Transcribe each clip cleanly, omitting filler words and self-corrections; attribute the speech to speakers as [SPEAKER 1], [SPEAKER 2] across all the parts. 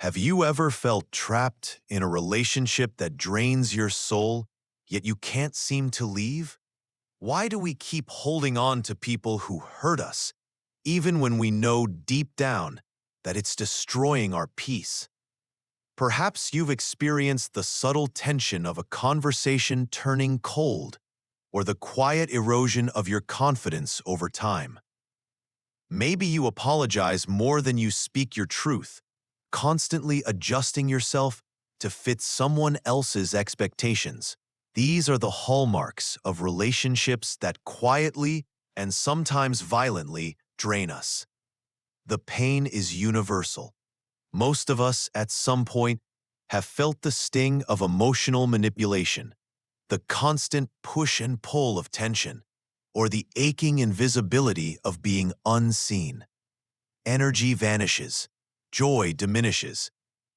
[SPEAKER 1] Have you ever felt trapped in a relationship that drains your soul, yet you can't seem to leave? Why do we keep holding on to people who hurt us, even when we know deep down that it's destroying our peace? Perhaps you've experienced the subtle tension of a conversation turning cold, or the quiet erosion of your confidence over time. Maybe you apologize more than you speak your truth, constantly adjusting yourself to fit someone else's expectations. These are the hallmarks of relationships that quietly and sometimes violently drain us. The pain is universal. Most of us, at some point, have felt the sting of emotional manipulation, the constant push and pull of tension, or the aching invisibility of being unseen. Energy vanishes, joy diminishes,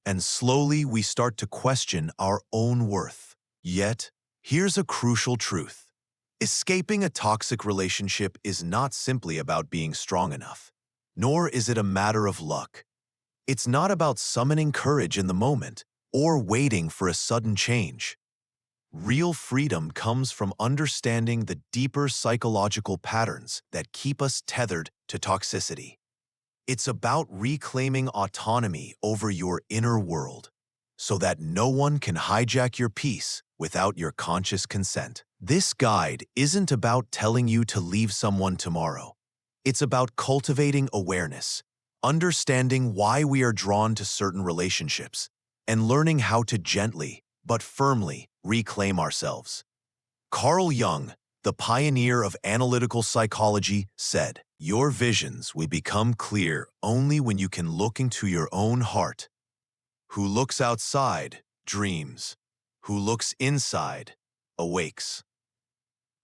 [SPEAKER 1] and slowly we start to question our own worth. Yet, here's a crucial truth. Escaping a toxic relationship is not simply about being strong enough, nor is it a matter of luck. It's not about summoning courage in the moment or waiting for a sudden change. Real freedom comes from understanding the deeper psychological patterns that keep us tethered to toxicity. It's about reclaiming autonomy over your inner world so that no one can hijack your peace without your conscious consent. This guide isn't about telling you to leave someone tomorrow. It's about cultivating awareness, understanding why we are drawn to certain relationships, and learning how to gently but firmly reclaim ourselves. Carl Jung, the pioneer of analytical psychology, said, "Your visions will become clear only when you can look into your own heart. Who looks outside dreams. Who looks inside awakes."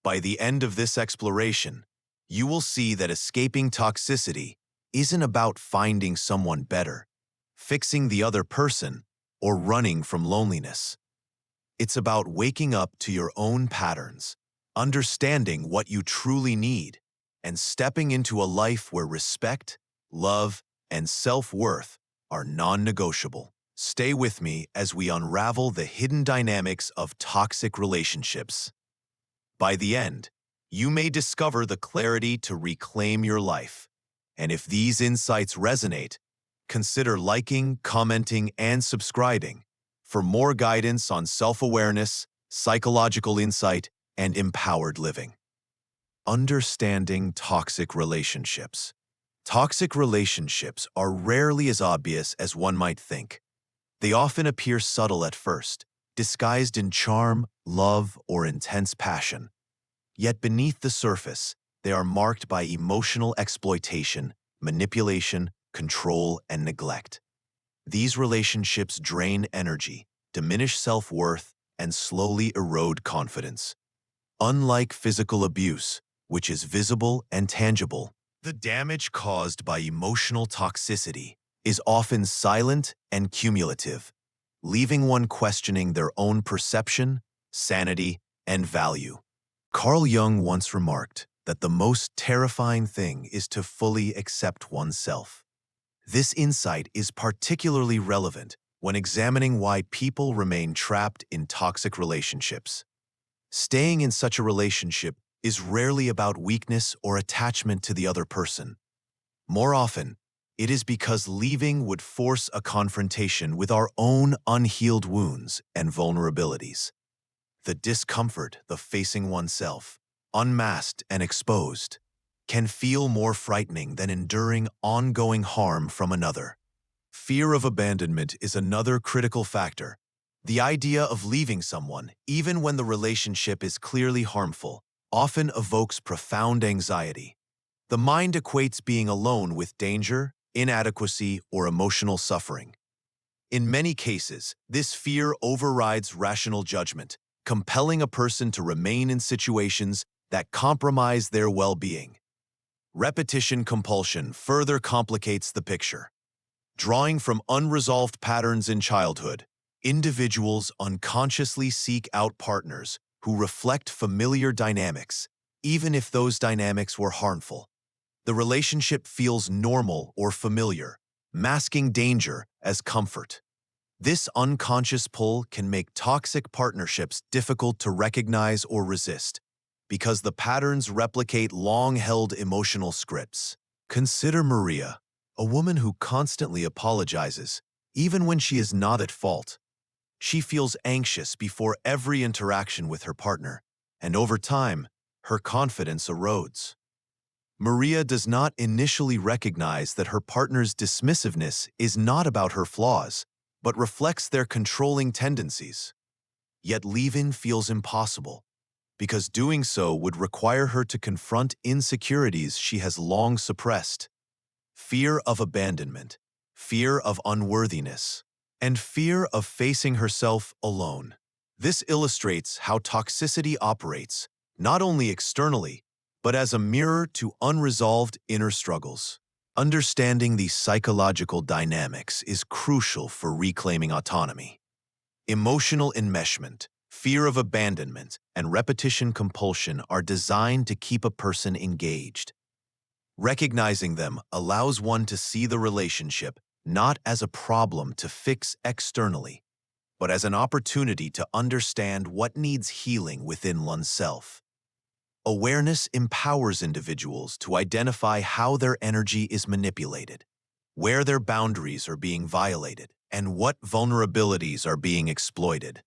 [SPEAKER 1] By the end of this exploration, you will see that escaping toxicity isn't about finding someone better, fixing the other person, or running from loneliness. It's about waking up to your own patterns, understanding what you truly need, and stepping into a life where respect, love, and self-worth are non-negotiable. Stay with me as we unravel the hidden dynamics of toxic relationships. By the end, you may discover the clarity to reclaim your life. And if these insights resonate, consider liking, commenting, and subscribing for more guidance on self-awareness, psychological insight, and empowered living. Understanding toxic relationships. Toxic relationships are rarely as obvious as one might think. They often appear subtle at first, disguised in charm, love, or intense passion. Yet beneath the surface, they are marked by emotional exploitation, manipulation, control, and neglect. These relationships drain energy, diminish self-worth, and slowly erode confidence. Unlike physical abuse, which is visible and tangible, the damage caused by emotional toxicity is often silent and cumulative, leaving one questioning their own perception, sanity, and value. Carl Jung once remarked that the most terrifying thing is to fully accept oneself. This insight is particularly relevant when examining why people remain trapped in toxic relationships. Staying in such a relationship is rarely about weakness or attachment to the other person. More often, it is because leaving would force a confrontation with our own unhealed wounds and vulnerabilities. The discomfort of facing oneself, unmasked and exposed, can feel more frightening than enduring ongoing harm from another. Fear of abandonment is another critical factor. The idea of leaving someone, even when the relationship is clearly harmful, often evokes profound anxiety. The mind equates being alone with danger, inadequacy, or emotional suffering. In many cases, this fear overrides rational judgment, compelling a person to remain in situations that compromise their well-being. Repetition compulsion further complicates the picture. Drawing from unresolved patterns in childhood, individuals unconsciously seek out partners who reflect familiar dynamics, even if those dynamics were harmful. The relationship feels normal or familiar, masking danger as comfort. This unconscious pull can make toxic partnerships difficult to recognize or resist because the patterns replicate long-held emotional scripts. Consider Maria, a woman who constantly apologizes, even when she is not at fault. She feels anxious before every interaction with her partner, and over time, her confidence erodes. Maria does not initially recognize that her partner's dismissiveness is not about her flaws, but reflects their controlling tendencies. Yet leave-in feels impossible, because doing so would require her to confront insecurities she has long suppressed: fear of abandonment, fear of unworthiness, and fear of facing herself alone. This illustrates how toxicity operates, not only externally, but as a mirror to unresolved inner struggles. Understanding these psychological dynamics is crucial for reclaiming autonomy. Emotional enmeshment, fear of abandonment, and repetition compulsion are designed to keep a person engaged. Recognizing them allows one to see the relationship not as a problem to fix externally, but as an opportunity to understand what needs healing within oneself. Awareness empowers individuals to identify how their energy is manipulated, where their boundaries are being violated, and what vulnerabilities are being exploited.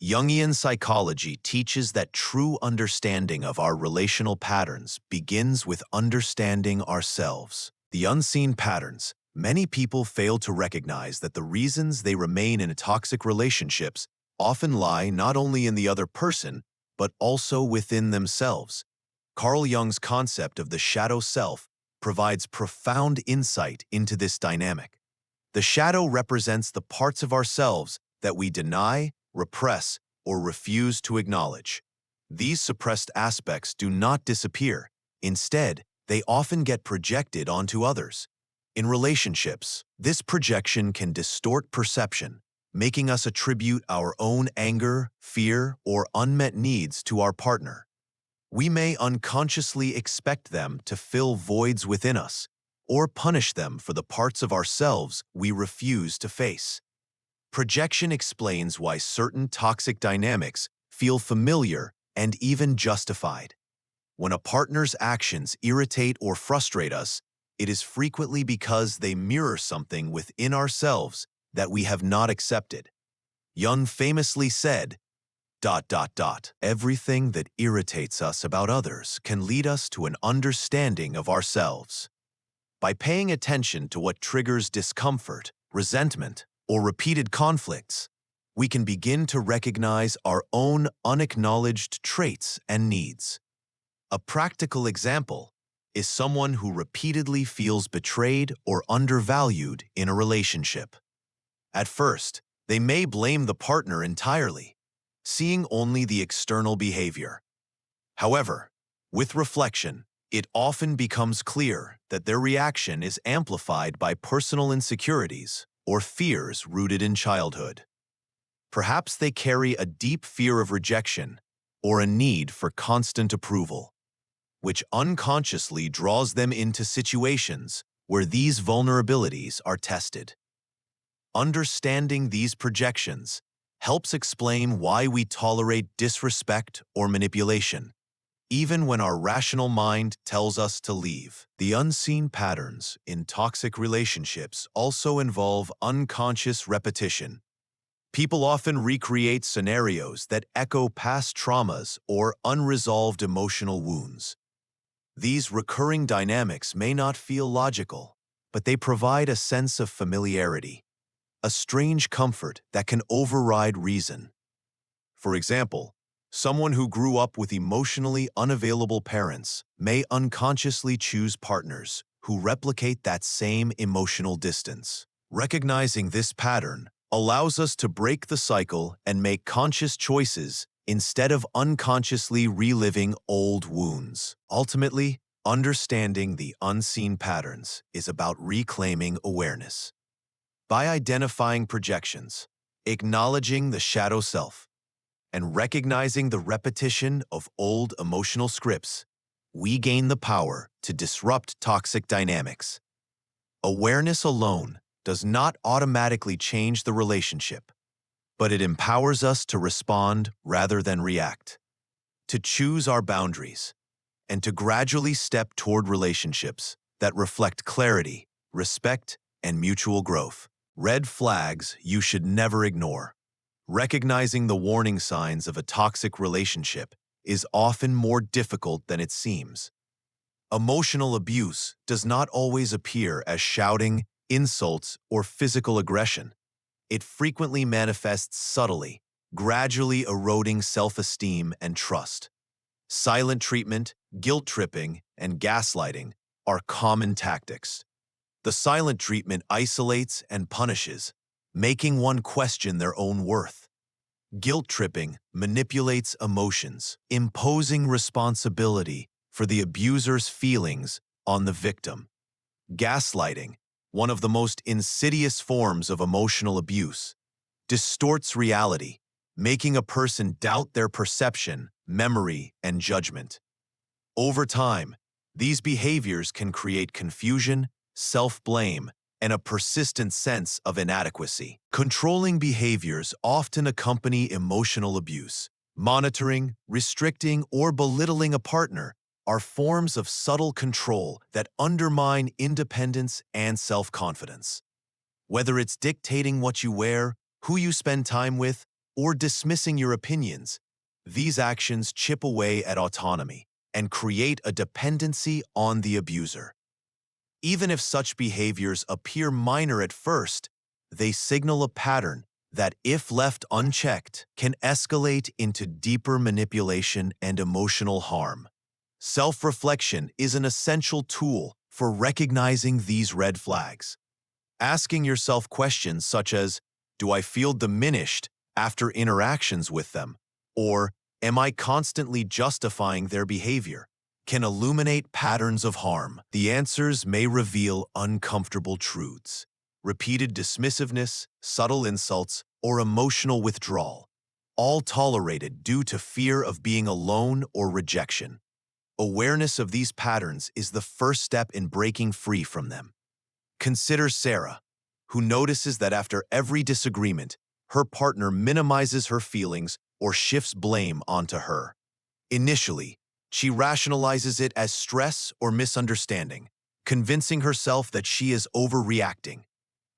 [SPEAKER 1] Jungian psychology teaches that true understanding of our relational patterns begins with understanding ourselves. The unseen patterns. Many people fail to recognize that the reasons they remain in toxic relationships often lie not only in the other person, but also within themselves. Carl Jung's concept of the shadow self provides profound insight into this dynamic. The shadow represents the parts of ourselves that we deny, repress, or refuse to acknowledge. These suppressed aspects do not disappear. Instead, they often get projected onto others. In relationships, this projection can distort perception, making us attribute our own anger, fear, or unmet needs to our partner. We may unconsciously expect them to fill voids within us, or punish them for the parts of ourselves we refuse to face. Projection explains why certain toxic dynamics feel familiar and even justified. When a partner's actions irritate or frustrate us, it is frequently because they mirror something within ourselves that we have not accepted. Jung famously said, ... Everything that irritates us about others can lead us to an understanding of ourselves. By paying attention to what triggers discomfort, resentment, or repeated conflicts, we can begin to recognize our own unacknowledged traits and needs. A practical example is someone who repeatedly feels betrayed or undervalued in a relationship. At first, they may blame the partner entirely, seeing only the external behavior. However, with reflection, it often becomes clear that their reaction is amplified by personal insecurities or fears rooted in childhood. Perhaps they carry a deep fear of rejection or a need for constant approval, which unconsciously draws them into situations where these vulnerabilities are tested. Understanding these projections helps explain why we tolerate disrespect or manipulation, even when our rational mind tells us to leave. The unseen patterns in toxic relationships also involve unconscious repetition. People often recreate scenarios that echo past traumas or unresolved emotional wounds. These recurring dynamics may not feel logical, but they provide a sense of familiarity, a strange comfort that can override reason. For example, someone who grew up with emotionally unavailable parents may unconsciously choose partners who replicate that same emotional distance. Recognizing this pattern allows us to break the cycle and make conscious choices instead of unconsciously reliving old wounds. Ultimately, understanding the unseen patterns is about reclaiming awareness. By identifying projections, acknowledging the shadow self, and recognizing the repetition of old emotional scripts, we gain the power to disrupt toxic dynamics. Awareness alone does not automatically change the relationship, but it empowers us to respond rather than react, to choose our boundaries, and to gradually step toward relationships that reflect clarity, respect, and mutual growth. Red flags you should never ignore. Recognizing the warning signs of a toxic relationship is often more difficult than it seems. Emotional abuse does not always appear as shouting, insults, or physical aggression. It frequently manifests subtly, gradually eroding self-esteem and trust. Silent treatment, guilt-tripping, and gaslighting are common tactics. The silent treatment isolates and punishes, making one question their own worth. Guilt-tripping manipulates emotions, imposing responsibility for the abuser's feelings on the victim. Gaslighting, one of the most insidious forms of emotional abuse, distorts reality, making a person doubt their perception, memory, and judgment. Over time, these behaviors can create confusion, self-blame, and a persistent sense of inadequacy. Controlling behaviors often accompany emotional abuse. Monitoring, restricting, or belittling a partner are forms of subtle control that undermine independence and self-confidence. Whether it's dictating what you wear, who you spend time with, or dismissing your opinions, these actions chip away at autonomy and create a dependency on the abuser. Even if such behaviors appear minor at first, they signal a pattern that, if left unchecked, can escalate into deeper manipulation and emotional harm. Self-reflection is an essential tool for recognizing these red flags. Asking yourself questions such as, do I feel diminished after interactions with them? Or, am I constantly justifying their behavior? Can illuminate patterns of harm. The answers may reveal uncomfortable truths. Repeated dismissiveness, subtle insults, or emotional withdrawal, all tolerated due to fear of being alone or rejection. Awareness of these patterns is the first step in breaking free from them. Consider Sarah, who notices that after every disagreement, her partner minimizes her feelings or shifts blame onto her. Initially, she rationalizes it as stress or misunderstanding, convincing herself that she is overreacting.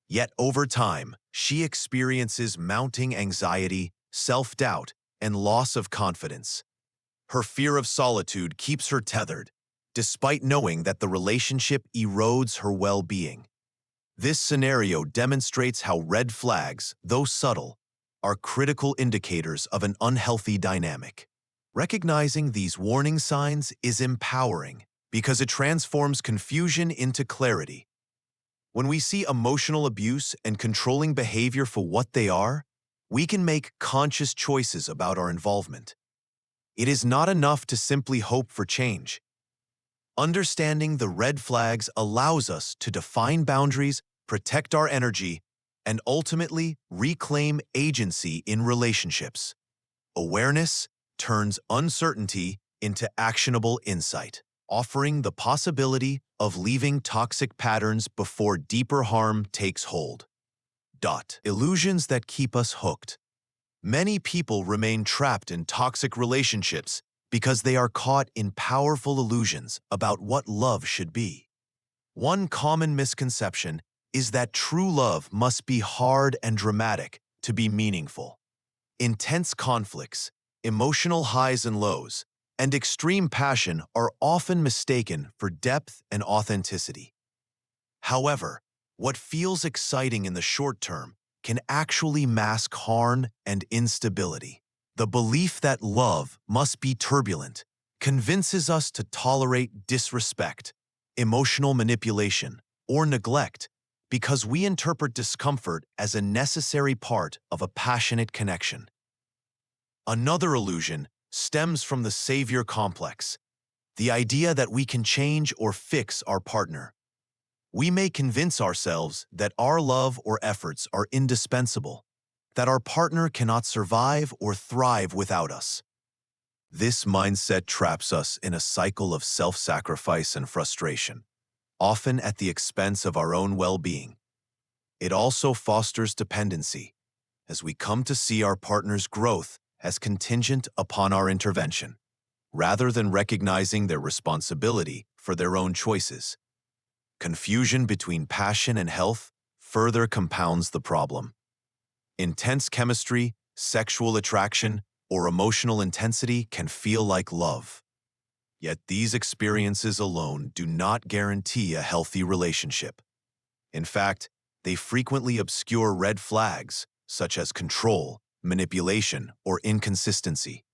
[SPEAKER 1] Yet over time, she experiences mounting anxiety, self-doubt, and loss of confidence. Her fear of solitude keeps her tethered, despite knowing that the relationship erodes her well-being. This scenario demonstrates how red flags, though subtle, are critical indicators of an unhealthy dynamic. Recognizing these warning signs is empowering because it transforms confusion into clarity. When we see emotional abuse and controlling behavior for what they are, we can make conscious choices about our involvement. It is not enough to simply hope for change. Understanding the red flags allows us to define boundaries, protect our energy, and ultimately reclaim agency in relationships. Awareness turns uncertainty into actionable insight, offering the possibility of leaving toxic patterns before deeper harm takes hold. Illusions that keep us hooked. Many people remain trapped in toxic relationships because they are caught in powerful illusions about what love should be. One common misconception is that true love must be hard and dramatic to be meaningful. Intense conflicts, emotional highs and lows, and extreme passion are often mistaken for depth and authenticity. However, what feels exciting in the short term can actually mask harm and instability. The belief that love must be turbulent convinces us to tolerate disrespect, emotional manipulation, or neglect because we interpret discomfort as a necessary part of a passionate connection. Another illusion stems from the savior complex, the idea that we can change or fix our partner. We may convince ourselves that our love or efforts are indispensable, that our partner cannot survive or thrive without us. This mindset traps us in a cycle of self-sacrifice and frustration. often at the expense of our own well-being. It also fosters dependency, as we come to see our partner's growth as contingent upon our intervention, rather than recognizing their responsibility for their own choices. Confusion between passion and health further compounds the problem. Intense chemistry, sexual attraction, or emotional intensity can feel like love. Yet these experiences alone do not guarantee a healthy relationship. In fact, they frequently obscure red flags, such as control, manipulation, or inconsistency.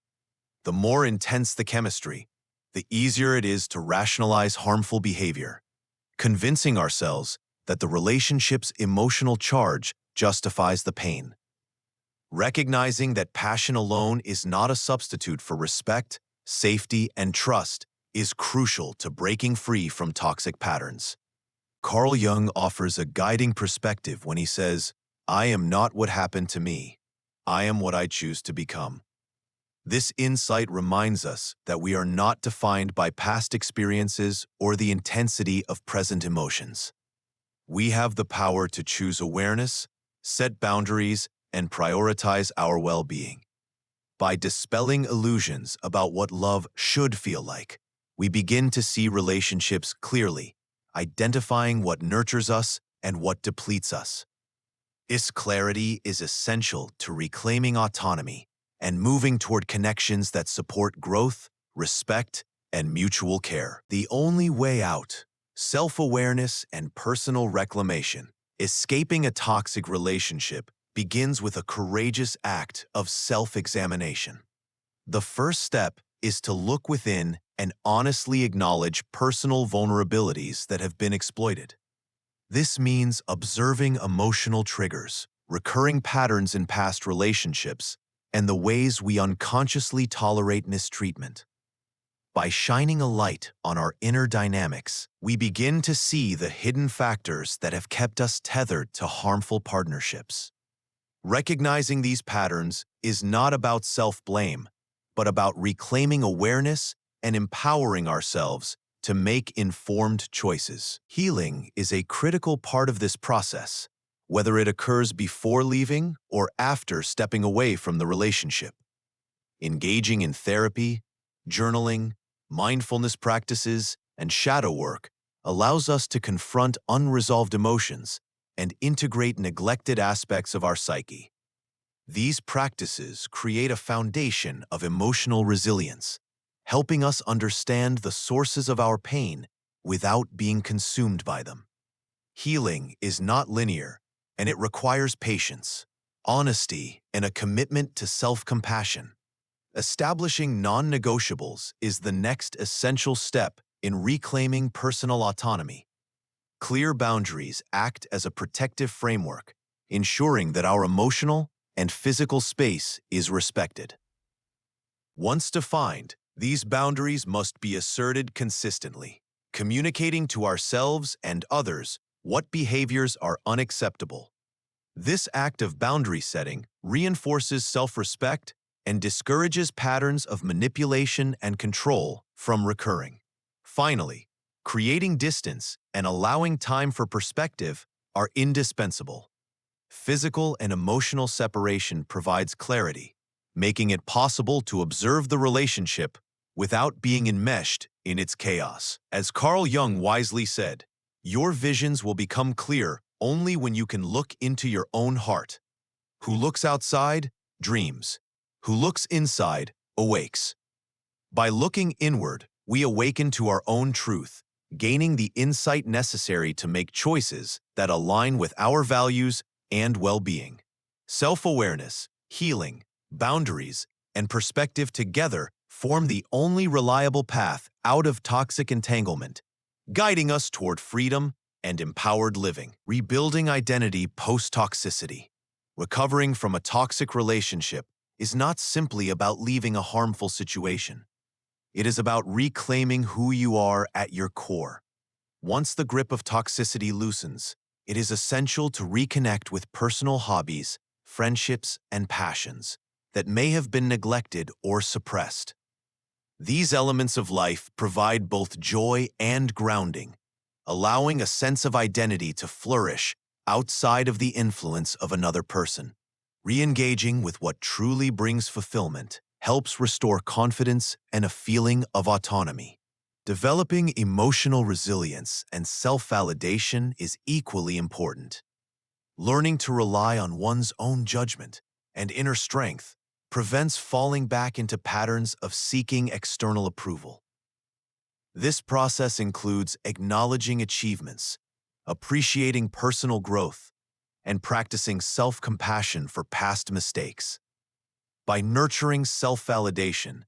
[SPEAKER 1] The more intense the chemistry, the easier it is to rationalize harmful behavior, convincing ourselves that the relationship's emotional charge justifies the pain. Recognizing that passion alone is not a substitute for respect, safety, and trust is crucial to breaking free from toxic patterns. Carl Jung offers a guiding perspective when he says, "I am not what happened to me. I am what I choose to become." This insight reminds us that we are not defined by past experiences or the intensity of present emotions. We have the power to choose awareness, set boundaries, and prioritize our well-being. By dispelling illusions about what love should feel like, we begin to see relationships clearly, identifying what nurtures us and what depletes us. This clarity is essential to reclaiming autonomy and moving toward connections that support growth, respect, and mutual care. The only way out, self-awareness and personal reclamation. Escaping a toxic relationship begins with a courageous act of self-examination. The first step is to look within and honestly acknowledge personal vulnerabilities that have been exploited. This means observing emotional triggers, recurring patterns in past relationships, and the ways we unconsciously tolerate mistreatment. By shining a light on our inner dynamics, we begin to see the hidden factors that have kept us tethered to harmful partnerships. Recognizing these patterns is not about self-blame, but about reclaiming awareness and empowering ourselves to make informed choices. Healing is a critical part of this process, whether it occurs before leaving or after stepping away from the relationship. Engaging in therapy, journaling, mindfulness practices, and shadow work allows us to confront unresolved emotions and integrate neglected aspects of our psyche. These practices create a foundation of emotional resilience, helping us understand the sources of our pain without being consumed by them. Healing is not linear, and it requires patience, honesty, and a commitment to self-compassion. Establishing non-negotiables is the next essential step in reclaiming personal autonomy. Clear boundaries act as a protective framework, ensuring that our emotional and physical space is respected. Once defined, these boundaries must be asserted consistently, communicating to ourselves and others what behaviors are unacceptable. This act of boundary setting reinforces self-respect and discourages patterns of manipulation and control from recurring. Finally, creating distance and allowing time for perspective are indispensable. Physical and emotional separation provides clarity, making it possible to observe the relationship without being enmeshed in its chaos. As Carl Jung wisely said, your visions will become clear only when you can look into your own heart. Who looks outside, dreams. Who looks inside, awakes. By looking inward, we awaken to our own truth, gaining the insight necessary to make choices that align with our values and well-being. Self-awareness, healing, boundaries, and perspective together form the only reliable path out of toxic entanglement, guiding us toward freedom and empowered living. Rebuilding identity post-toxicity. Recovering from a toxic relationship is not simply about leaving a harmful situation. It is about reclaiming who you are at your core. Once the grip of toxicity loosens, it is essential to reconnect with personal hobbies, friendships, and passions that may have been neglected or suppressed. These elements of life provide both joy and grounding, allowing a sense of identity to flourish outside of the influence of another person. Re-engaging with what truly brings fulfillment helps restore confidence and a feeling of autonomy. Developing emotional resilience and self-validation is equally important. Learning to rely on one's own judgment and inner strength prevents falling back into patterns of seeking external approval. This process includes acknowledging achievements, appreciating personal growth, and practicing self-compassion for past mistakes. By nurturing self-validation,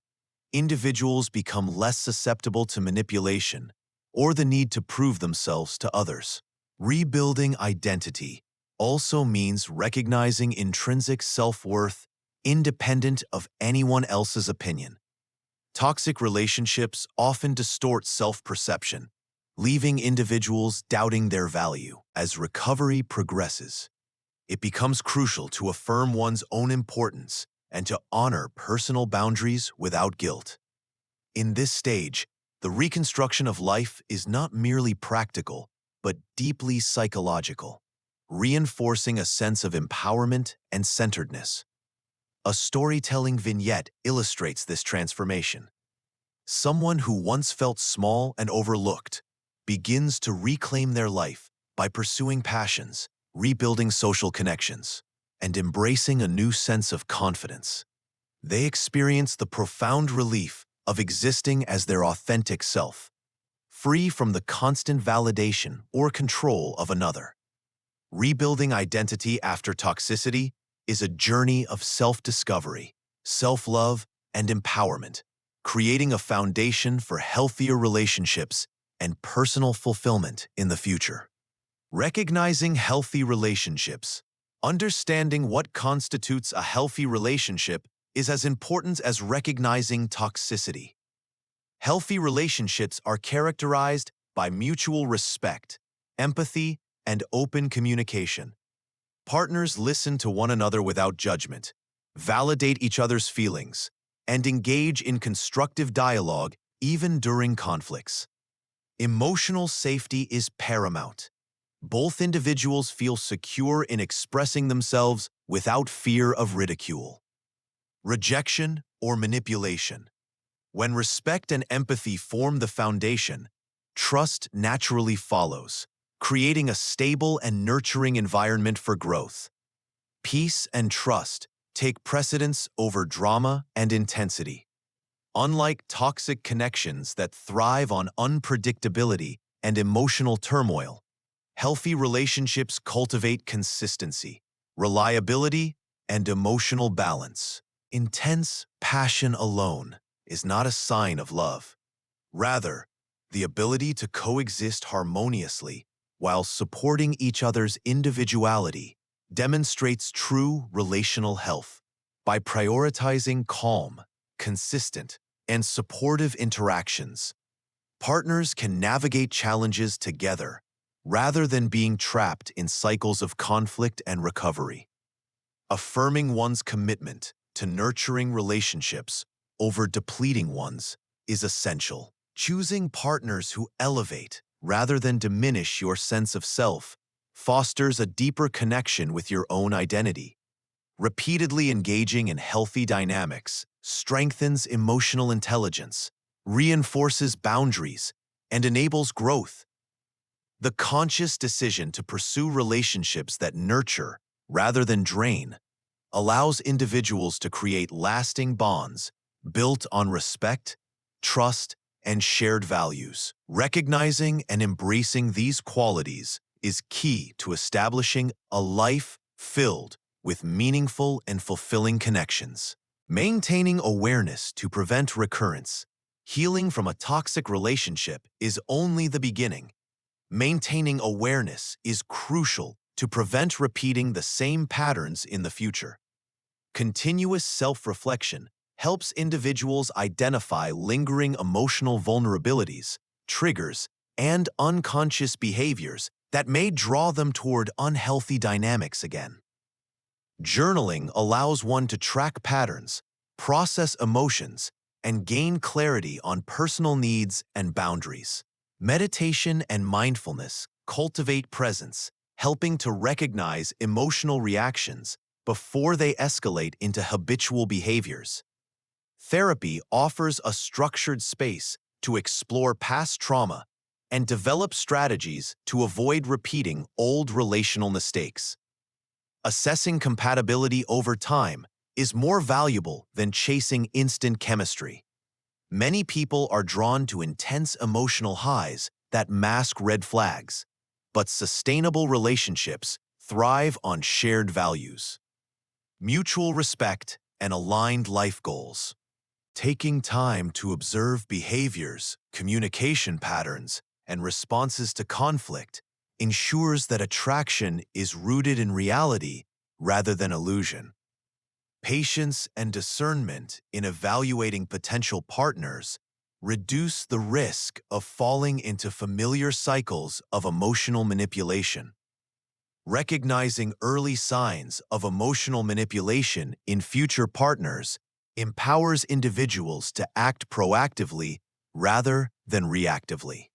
[SPEAKER 1] individuals become less susceptible to manipulation or the need to prove themselves to others. Rebuilding identity also means recognizing intrinsic self-worth independent of anyone else's opinion. Toxic relationships often distort self-perception, leaving individuals doubting their value. As recovery progresses, it becomes crucial to affirm one's own importance and to honor personal boundaries without guilt. In this stage, the reconstruction of life is not merely practical, but deeply psychological, reinforcing a sense of empowerment and centeredness. A storytelling vignette illustrates this transformation. Someone who once felt small and overlooked begins to reclaim their life by pursuing passions, rebuilding social connections, and embracing a new sense of confidence. They experience the profound relief of existing as their authentic self, free from the constant validation or control of another. Rebuilding identity after toxicity is a journey of self-discovery, self-love, and empowerment, creating a foundation for healthier relationships and personal fulfillment in the future. Recognizing healthy relationships. Understanding what constitutes a healthy relationship is as important as recognizing toxicity. Healthy relationships are characterized by mutual respect, empathy, and open communication. Partners listen to one another without judgment, validate each other's feelings, and engage in constructive dialogue even during conflicts. Emotional safety is paramount. Both individuals feel secure in expressing themselves without fear of ridicule, rejection, or manipulation. When respect and empathy form the foundation, trust naturally follows, creating a stable and nurturing environment for growth. Peace and trust take precedence over drama and intensity. Unlike toxic connections that thrive on unpredictability and emotional turmoil, healthy relationships cultivate consistency, reliability, and emotional balance. Intense passion alone is not a sign of love. Rather, the ability to coexist harmoniously while supporting each other's individuality demonstrates true relational health. By prioritizing calm, consistent, and supportive interactions, partners can navigate challenges together rather than being trapped in cycles of conflict and recovery. Affirming one's commitment to nurturing relationships over depleting ones is essential. Choosing partners who elevate rather than diminish your sense of self fosters a deeper connection with your own identity. Repeatedly engaging in healthy dynamics strengthens emotional intelligence, reinforces boundaries, and enables growth. The conscious decision to pursue relationships that nurture rather than drain allows individuals to create lasting bonds built on respect, trust, and shared values. Recognizing and embracing these qualities is key to establishing a life filled with meaningful and fulfilling connections. Maintaining awareness to prevent recurrence. Healing from a toxic relationship is only the beginning. Maintaining awareness is crucial to prevent repeating the same patterns in the future. Continuous self-reflection helps individuals identify lingering emotional vulnerabilities, triggers, and unconscious behaviors that may draw them toward unhealthy dynamics again. Journaling allows one to track patterns, process emotions, and gain clarity on personal needs and boundaries. Meditation and mindfulness cultivate presence, helping to recognize emotional reactions before they escalate into habitual behaviors. Therapy offers a structured space to explore past trauma and develop strategies to avoid repeating old relational mistakes. Assessing compatibility over time is more valuable than chasing instant chemistry. Many people are drawn to intense emotional highs that mask red flags, but sustainable relationships thrive on shared values, mutual respect, and aligned life goals. Taking time to observe behaviors, communication patterns, and responses to conflict ensures that attraction is rooted in reality rather than illusion. Patience and discernment in evaluating potential partners reduce the risk of falling into familiar cycles of emotional manipulation. Recognizing early signs of emotional manipulation in future partners empowers individuals to act proactively rather than reactively.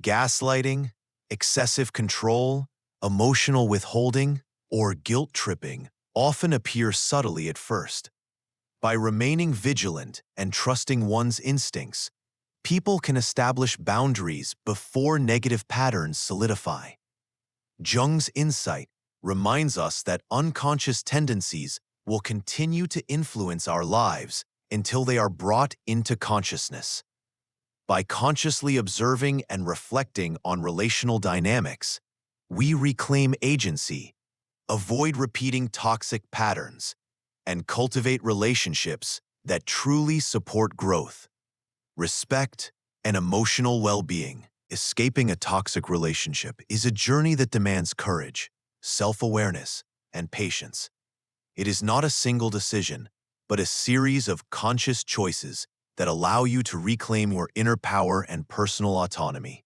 [SPEAKER 1] Gaslighting, excessive control, emotional withholding, or guilt tripping often appear subtly at first. By remaining vigilant and trusting one's instincts, people can establish boundaries before negative patterns solidify. Jung's insight reminds us that unconscious tendencies will continue to influence our lives until they are brought into consciousness. By consciously observing and reflecting on relational dynamics, we reclaim agency, avoid repeating toxic patterns, and cultivate relationships that truly support growth, respect, and emotional well-being. Escaping a toxic relationship is a journey that demands courage, self-awareness, and patience. It is not a single decision, but a series of conscious choices that allow you to reclaim your inner power and personal autonomy.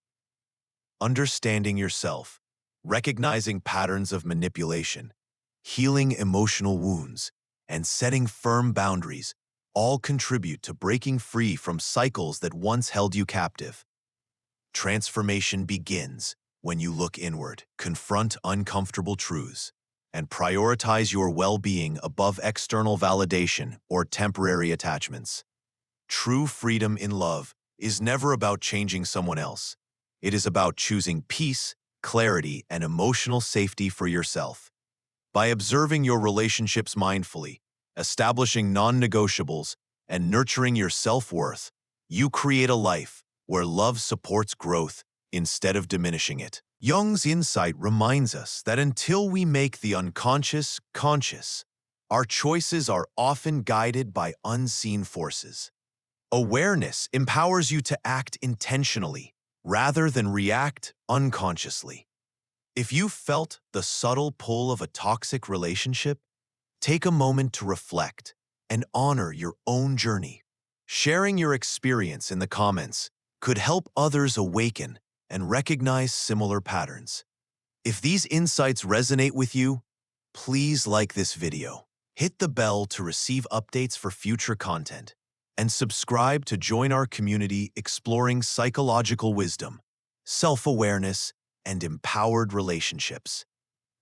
[SPEAKER 1] Understanding yourself, recognizing patterns of manipulation, healing emotional wounds, and setting firm boundaries all contribute to breaking free from cycles that once held you captive. Transformation begins when you look inward, confront uncomfortable truths, and prioritize your well-being above external validation or temporary attachments. True freedom in love is never about changing someone else. It is about choosing peace, clarity, and emotional safety for yourself. By observing your relationships mindfully, establishing non-negotiables, and nurturing your self-worth, you create a life where love supports growth instead of diminishing it. Jung's insight reminds us that until we make the unconscious conscious, our choices are often guided by unseen forces. Awareness empowers you to act intentionally rather than react unconsciously. If you felt the subtle pull of a toxic relationship, take a moment to reflect and honor your own journey. Sharing your experience in the comments could help others awaken and recognize similar patterns. If these insights resonate with you, please like this video, hit the bell to receive updates for future content, and subscribe to join our community exploring psychological wisdom, self-awareness, and empowered relationships.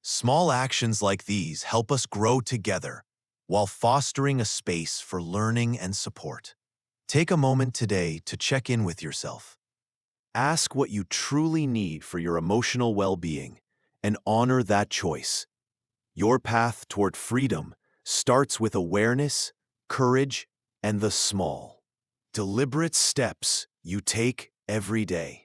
[SPEAKER 1] Small actions like these help us grow together while fostering a space for learning and support. Take a moment today to check in with yourself. Ask what you truly need for your emotional well-being and honor that choice. Your path toward freedom starts with awareness, courage, and the small, deliberate steps you take every day.